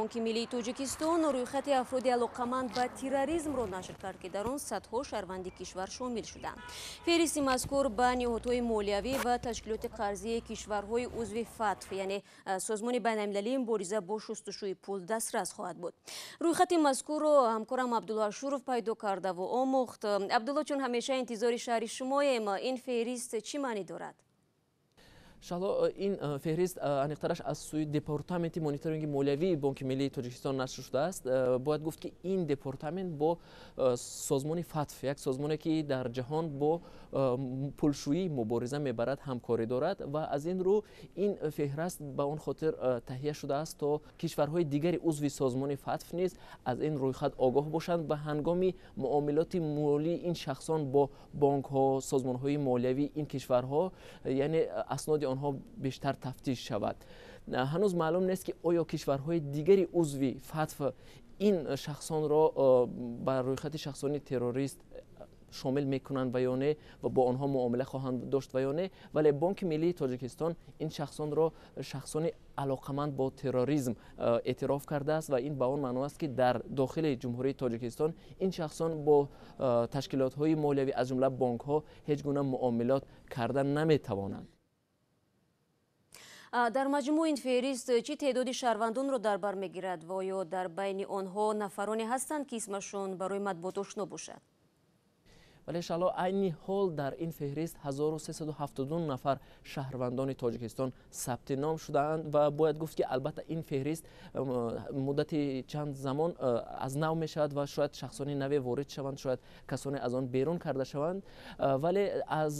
Бонки миллии Тоҷикистон рӯйхати афроди алоқаманд ба терроризмро нашр кард ки дар он садҳо шаҳрванди кишвар шомил шуданд. Феҳристи мазкур ба ниҳодҳои молиявӣ ва ташкилоти қарзии кишварҳои узви ФАТФ, яъне Созмони байналмилалии мубориза бо шустушӯи пул дастрас хоҳад буд. Рӯйхати мазкурро ҳамкорам Абдулло Ашуров пайдо кардаву омӯхт. Абдулло чун ҳамеша интизори шаҳри шумоем, ин феҳрист чӣ маънӣ дорад? шало ин феҳрист аниқтараш аз сӯи департаменти мониторинги молиявии Бонки миллии Тоҷикистон нашр шудааст. Бояд гуфт ки ин департамент бо созмони ФАТФ, як созмоне ки дар ҷаҳон бо пулшӯӣ мубориза мебарад, ҳамкорӣ дорад ва аз ин рӯ ин феҳрист ба он хотир таҳия шудааст то кишварҳои дигари узви созмони ФАТФ низ аз ин рӯйхат огоҳ бошанд ва ҳангоми муомилоти молии ин шахсон бо бонкҳо, созмонҳои молиявии ин кишварҳо, яъне асноди онҳо бештар тафтиш шавад. ҳанӯз маълум нест ки оё кишварҳои дигари узви ФАТФ ин шахсонро ба рӯйхати шахсони террорист шомил мекунанд ва ё не ва бо онҳо муомила хоҳанд дошт ва ё не, вале Бонки миллии Тоҷикистон ин шахсонро шахсони алоқаманд бо терроризм эътироф кардааст ва ин ба он маъно аст ки дар дохили ҷумҳурии Тоҷикистон ин шахсон бо ташкилотҳои молиявӣ аз ҷумла бонкҳо ҳеҷ гуна муомилот карда наметавонанд. Дар маҷмӯъ ин феҳрист чӣ теъдоди шаҳрвандонро дар бар мегирад ва оё дар байни онҳо нафароне ҳастанд ки исмашон барои матбуот ошно бошад? вале шало айни ҳол дар ин феҳрист 1372 нафар шаҳрвандони Тоҷикистон сабти ном шудаанд ва бояд гуфт ки албатта ин феҳрист муддати чанд замон аз нав мешавад ва шояд шахсони наве ворид шаванд, шояд касоне аз он берун карда шаванд, вале аз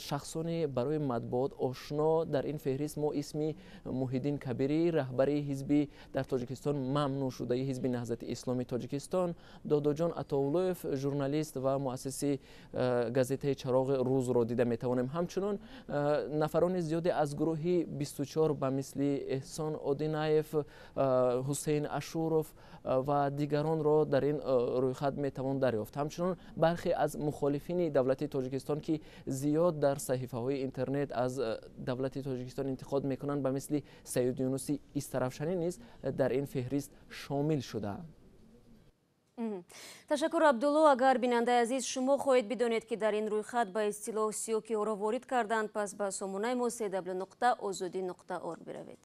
шахсони барои матбуот ошно дар ин феҳрист мо исми Муҳиддин Кабирӣ, раҳбари ҳизби дар Тоҷикистон мамнӯъ шудаи ҳизби Наҳзати Исломии Тоҷикистон, Додоҷон Атоуллоев, журналист ва муассиси газетаи Чароғи рӯзро дида метавонем. Ҳамчунон нафарони зиёде аз гурӯҳи 24 ба мисли Эҳсон Одинаев, Ҳусейн Ашуров ва дигаронро дар ин рӯйхат метавон дарёфт. Ҳамчунон бархе аз мухолифини давлати Тоҷикистон ки зиёд дар саҳифаҳои интернет аз давлати Тоҷикистон интиқод мекунанд ба мисли Саид Юнуси Истарафшанӣ низ дар ин феҳрист шомил шудаанд. Ташаккур Абдулло. Агар бинандаи азиз шумо хоҳед бидонед ки дар ин рӯйхат ба истилоҳ сиёкиҳоро ворид карданд, пас ба сомонаи мо www.ozodi.org биравед.